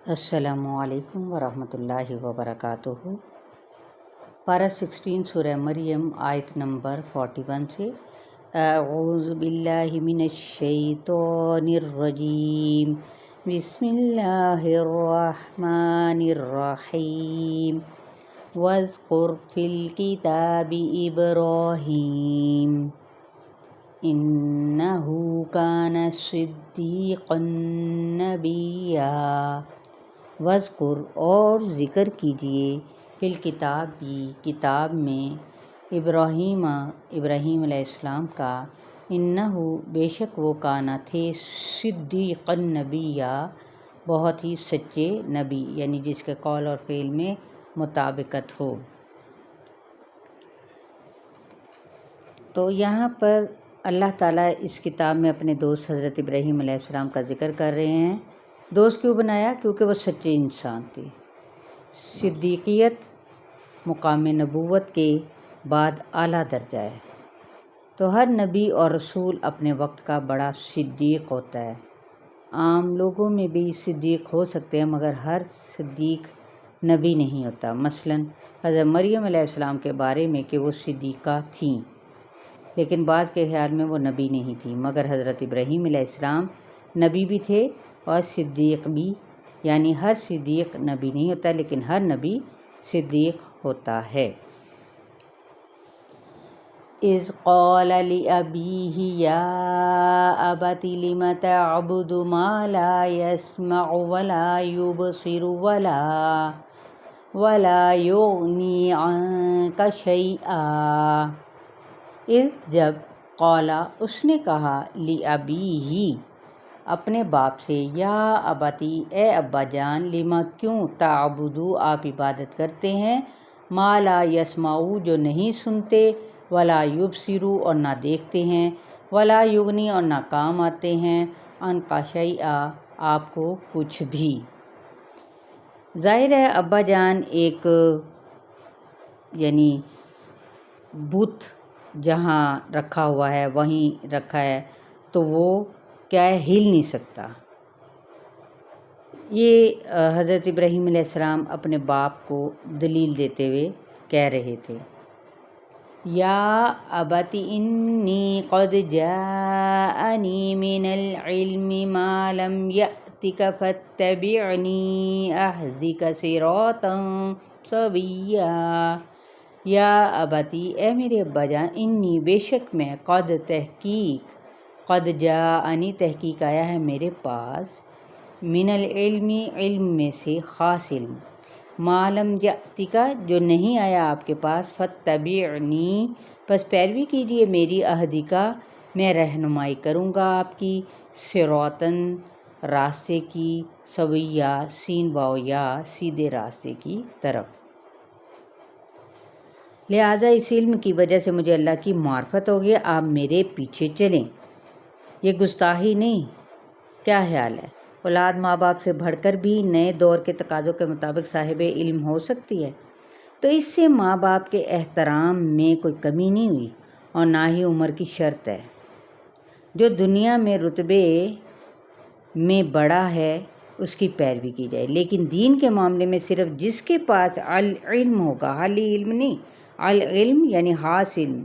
السلام علیکم ورحمۃ اللہ وبرکاتہ۔ پارہ 16 سورہ مریم آیت نمبر 41 سے اعوذ باللہ من الشیطان الرجیم بسم اللہ الرحمن الرحیم واذکر فی الکتاب ابراہیم انہ کان صدیقا نبیا۔ وذکر اور ذکر کیجیے فی الکتاب بھی کتاب میں ابراہیم علیہ السلام کا انہو بے شک وہ کانا تھے صدیقا نبیا بہت ہی سچے نبی، یعنی جس کے قول اور فعل میں مطابقت ہو۔ تو یہاں پر اللہ تعالیٰ اس کتاب میں اپنے دوست حضرت ابراہیم علیہ السلام کا ذکر کر رہے ہیں۔ دوست کیوں بنایا؟ کیونکہ وہ سچے انسان تھے۔ صدیقیت مقام نبوت کے بعد اعلیٰ درجہ ہے، تو ہر نبی اور رسول اپنے وقت کا بڑا صدیق ہوتا ہے۔ عام لوگوں میں بھی صدیق ہو سکتے ہیں مگر ہر صدیق نبی نہیں ہوتا۔ مثلا حضرت مریم علیہ السلام کے بارے میں کہ وہ صدیقہ تھیں، لیکن بعض کے خیال میں وہ نبی نہیں تھی، مگر حضرت ابراہیم علیہ السلام نبی بھی تھے اور صدیق بھی، یعنی ہر صدیق نبی نہیں ہوتا لیکن ہر نبی صدیق ہوتا ہے۔ اذ قال لأبیہ یا ابت لم تعبد ما لا يسمع ولا يبصر ولا یغنی عنک شیئا۔ اذ جب قال اس نے کہا لأبیہ اپنے باپ سے، یا ابتی اے ابا جان، لما کیوں، تعبدو آپ عبادت کرتے ہیں، ما لا یسمعو جو نہیں سنتے، ولا یبصرو اور نہ دیکھتے ہیں، ولا یغنی اور نہ کام آتے ہیں، عنک شیئا آپ کو کچھ بھی۔ ظاہر ہے ابا جان ایک یعنی بت جہاں رکھا ہوا ہے وہیں رکھا ہے، تو وہ کیا ہے، ہل نہیں سکتا۔ یہ حضرت ابراہیم علیہ السلام اپنے باپ کو دلیل دیتے ہوئے کہہ رہے تھے، یا ابت انی قد جاءنی من العلم ما لم یأتک فاتبعنی اہدک صراطا سویا۔ یا ابتی اے میرے ابا جان، انی بے شک میں، قد تحقیق، قد جاءنی تحقیق آیا ہے میرے پاس، من العلم علم میں سے، خاص علم، ما لم یأتک جو نہیں آیا آپ کے پاس، فاتبعنی پس پیروی کیجیے میری، اہدک میں رہنمائی کروں گا آپ کی، صراطاً راستے کی، سویا سین واو یا سیدھے راستے کی طرف۔ لہٰذا اس علم کی وجہ سے مجھے اللہ کی معرفت ہوگی، آپ میرے پیچھے چلیں، یہ گستاخی نہیں۔ کیا خیال ہے، اولاد ماں باپ سے بڑھ کر بھی نئے دور کے تقاضوں کے مطابق صاحب علم ہو سکتی ہے؟ تو اس سے ماں باپ کے احترام میں کوئی کمی نہیں ہوئی اور نہ ہی عمر کی شرط ہے۔ جو دنیا میں رتبے میں بڑا ہے اس کی پیروی کی جائے، لیکن دین کے معاملے میں صرف جس کے پاس علم ہوگا، حالی علم نہیں، العلم یعنی خاص علم،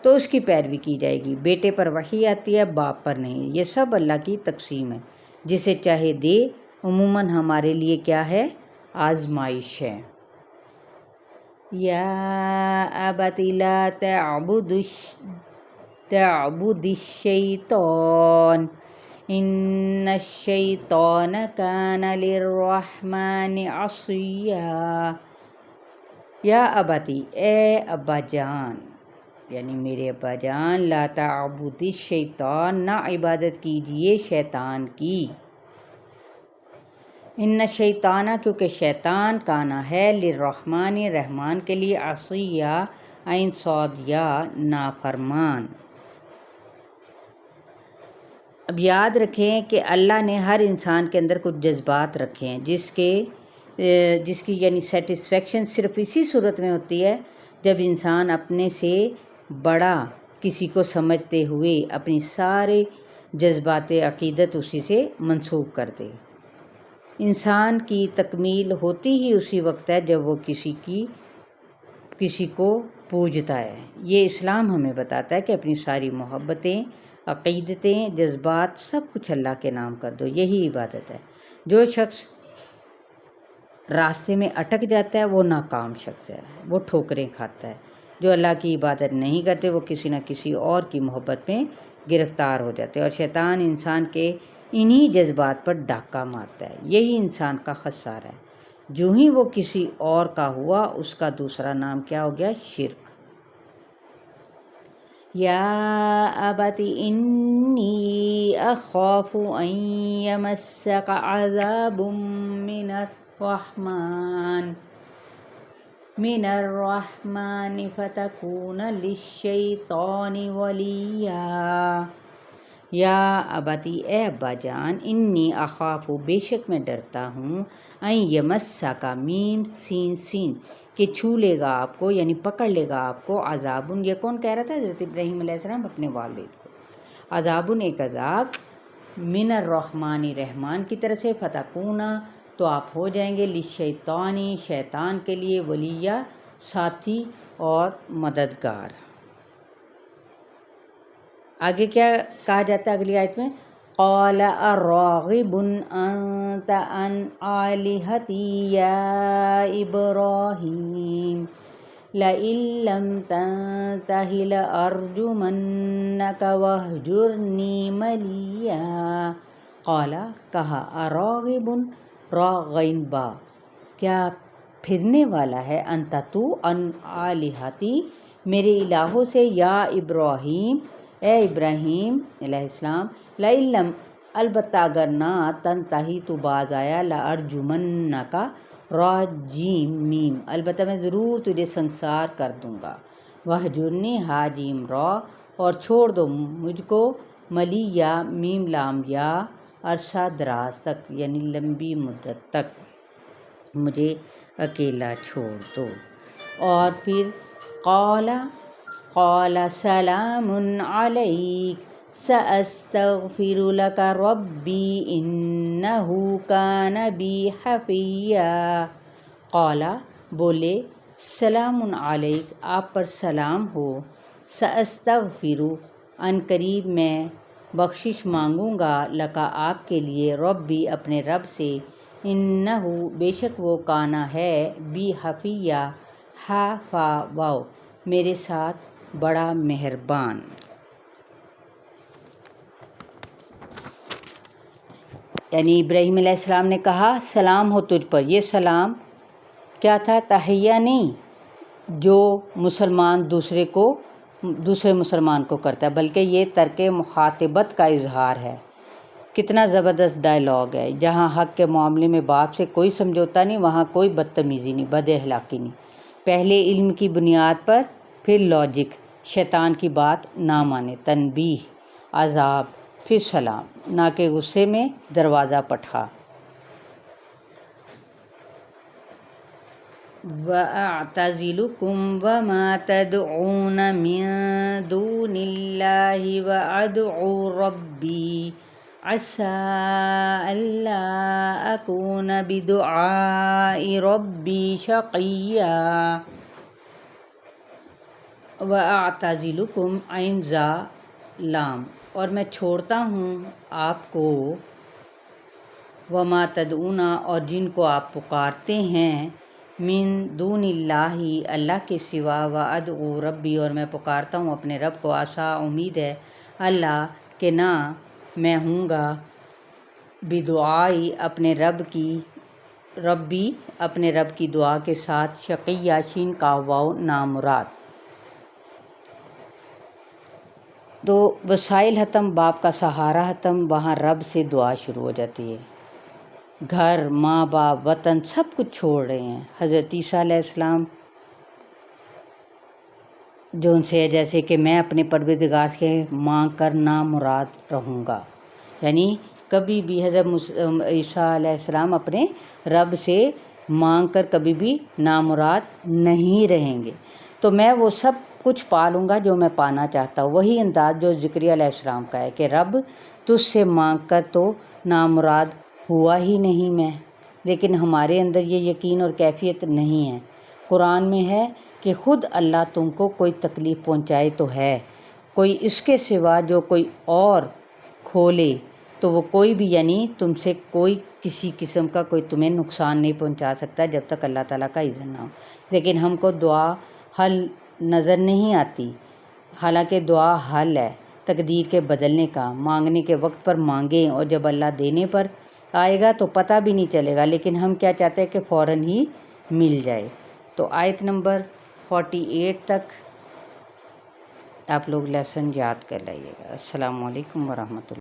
تو اس کی پیروی کی جائے گی۔ بیٹے پر وحی آتی ہے، باپ پر نہیں، یہ سب اللہ کی تقسیم ہے، جسے چاہے دے، عموماً ہمارے لیے کیا ہے، آزمائش ہے۔ یا ابت لا تعبد الشیطان ان الشیطان کان للرحمن عصیا۔ یا ابتی اے ابا جان، یعنی میرے ابا جان، لا تعبد الشیطان نہ عبادت کیجیے شیطان کی، ان الشیطان کیونکہ شیطان کانا ہے، للرحمن رحمان کے لیے، عصیا عین صاد یا نافرمان۔ اب یاد رکھیں کہ اللہ نے ہر انسان کے اندر کچھ جذبات رکھے ہیں جس کی یعنی سیٹسفیکشن صرف اسی صورت میں ہوتی ہے جب انسان اپنے سے بڑا کسی کو سمجھتے ہوئے اپنی سارے جذبات عقیدت اسی سے منسوب کر دے۔ انسان کی تکمیل ہوتی ہی اسی وقت ہے جب وہ کسی کو پوجتا ہے۔ یہ اسلام ہمیں بتاتا ہے کہ اپنی ساری محبتیں، عقیدتیں، جذبات سب کچھ اللہ کے نام کر دو، یہی عبادت ہے۔ جو شخص راستے میں اٹک جاتا ہے وہ ناکام شخص ہے، وہ ٹھوکریں کھاتا ہے۔ جو اللہ کی عبادت نہیں کرتے وہ کسی نہ کسی اور کی محبت میں گرفتار ہو جاتے ہیں، اور شیطان انسان کے انہی جذبات پر ڈاکہ مارتا ہے۔ یہی انسان کا خسارہ ہے۔ جو ہی وہ کسی اور کا ہوا اس کا دوسرا نام کیا ہو گیا؟ شرک۔ یا ابت انی اخاف ان یمسک عذاب من الرحمن فتکون للشیطان ولیا۔ یا ابتی، اے ابا جان، انی اخاف، بے شک میں ڈرتا ہوں، ان یمسکا، میم سین سین، کہ چھو لے گا آپ کو، یعنی پکڑ لے گا آپ کو، عذابن، یہ کون کہہ رہا تھا؟ حضرت ابراہیم علیہ السلام اپنے والد کو۔ عذابن، ایک عذاب، من الرحمن، رحمان کی طرف سے، فتکونا، تو آپ ہو جائیں گے، للشیطانی، شیطان کے لیے، ولیہ، ساتھی اور مددگار۔ آگے کیا کہا جاتا ہے اگلی آیت میں؟ قال اراغب انت عن آلہتی یا ابراہیم لئن لم تنتہ لارجمنک واہجرنی ملیا۔ قال، کہا، اراغب، را غین با، کیا پھرنے والا ہے، انت تو، ان آلہتی، میرے الہوں سے، یا ابراہیم، اے ابراہیم علیہ السلام، لئن لم، البتہ اگر نہ، تنتہی، تو باز آیا، لارجمنک، را جیم میم، البتہ میں ضرور تجھے سنسار کر دوں گا، واہجرنی، ہا جیم را، اور چھوڑ دو مجھ کو، ملیا، میم لام یا، عرصہ دراز تک، یعنی لمبی مدت تک مجھے اکیلا چھوڑ دو۔ اور پھر قال سلام علیک سأستغفر لک ربی انہ کان بی حفیا۔ قال، بولے، سلام علیک، آپ پر سلام ہو، سأستغفر، ان قریب میں بخشش مانگوں گا، لکا، آپ کے لیے، ربی، اپنے رب سے، انہ، بے شک وہ، کانا ہے، بی حفیہ، ہا فا واو، میرے ساتھ بڑا مہربان۔ یعنی ابراہیم علیہ السلام نے کہا سلام ہو تجھ پر۔ یہ سلام کیا تھا؟ تحیہ نہیں جو مسلمان دوسرے مسلمان کو کرتا ہے، بلکہ یہ ترک مخاطبت کا اظہار ہے۔ کتنا زبردست ڈائلاگ ہے! جہاں حق کے معاملے میں باپ سے کوئی سمجھوتا نہیں، وہاں کوئی بدتمیزی نہیں، بد اخلاقی نہیں، پہلے علم کی بنیاد پر، پھر لاجک، شیطان کی بات نہ مانے، تنبیہ، عذاب، پھر سلام، نہ کہ غصے میں دروازہ پٹھا۔ وَأَعْتَزِلُكُمْ وَمَا تَدْعُونَ مِن دُونِ اللَّهِ وَأَدْعُو رَبِّي عَسَىٰ أَلَّا أَكُونَ بِدُعَاءِ رَبِّي شَقِيًّا۔ وَأَعْتَزِلُكُمْ، عین زا لام، اور میں چھوڑتا ہوں آپ کو، وما تدعون، اور جن کو آپ پکارتے ہیں، من دون اللہ، اللہ کے سوا، وادعو ربی، اور میں پکارتا ہوں اپنے رب کو، عسیٰ، امید ہے، اللہ، کہ نہ میں ہوں گا، بدعائی، اپنے ربی، اپنے رب کی دعا کے ساتھ، شقیہ، شین کا واو، نامراد۔ تو وسائل ختم، باپ کا سہارا ختم، وہاں رب سے دعا شروع ہو جاتی ہے۔ گھر، ماں باپ، وطن، سب کچھ چھوڑ رہے ہیں۔ حضرت عیسیٰ علیہ السلام جو ان سے جیسے کہ میں اپنے پروردگار سے مانگ کر نامراد رہوں گا، یعنی کبھی بھی حضرت عیسیٰ علیہ السلام اپنے رب سے مانگ کر کبھی بھی نامراد نہیں رہیں گے۔ تو میں وہ سب کچھ پا لوں گا جو میں پانا چاہتا ہوں۔ وہی انداز جو ذکریہ علیہ السلام کا ہے کہ رب تجھ سے مانگ کر تو نامراد ہوا ہی نہیں میں، لیکن ہمارے اندر یہ یقین اور کیفیت نہیں ہے۔ قرآن میں ہے کہ خود اللہ تم کو کوئی تکلیف پہنچائے تو ہے، کوئی اس کے سوا جو کوئی اور کھولے تو وہ کوئی بھی یعنی تم سے کوئی کسی قسم کا کوئی تمہیں نقصان نہیں پہنچا سکتا جب تک اللہ تعالیٰ کا اذن نہ ہو۔ لیکن ہم کو دعا حل نظر نہیں آتی، حالانکہ دعا حل ہے تقدیر کے بدلنے کا۔ مانگنے کے وقت پر مانگیں اور جب اللہ دینے پر آئے گا تو پتہ بھی نہیں چلے گا، لیکن ہم کیا چاہتے ہیں کہ فوراً ہی مل جائے۔ تو آیت نمبر 48 تک آپ لوگ لیسن یاد کر لائیے گا۔ السلام علیکم ورحمۃ اللہ۔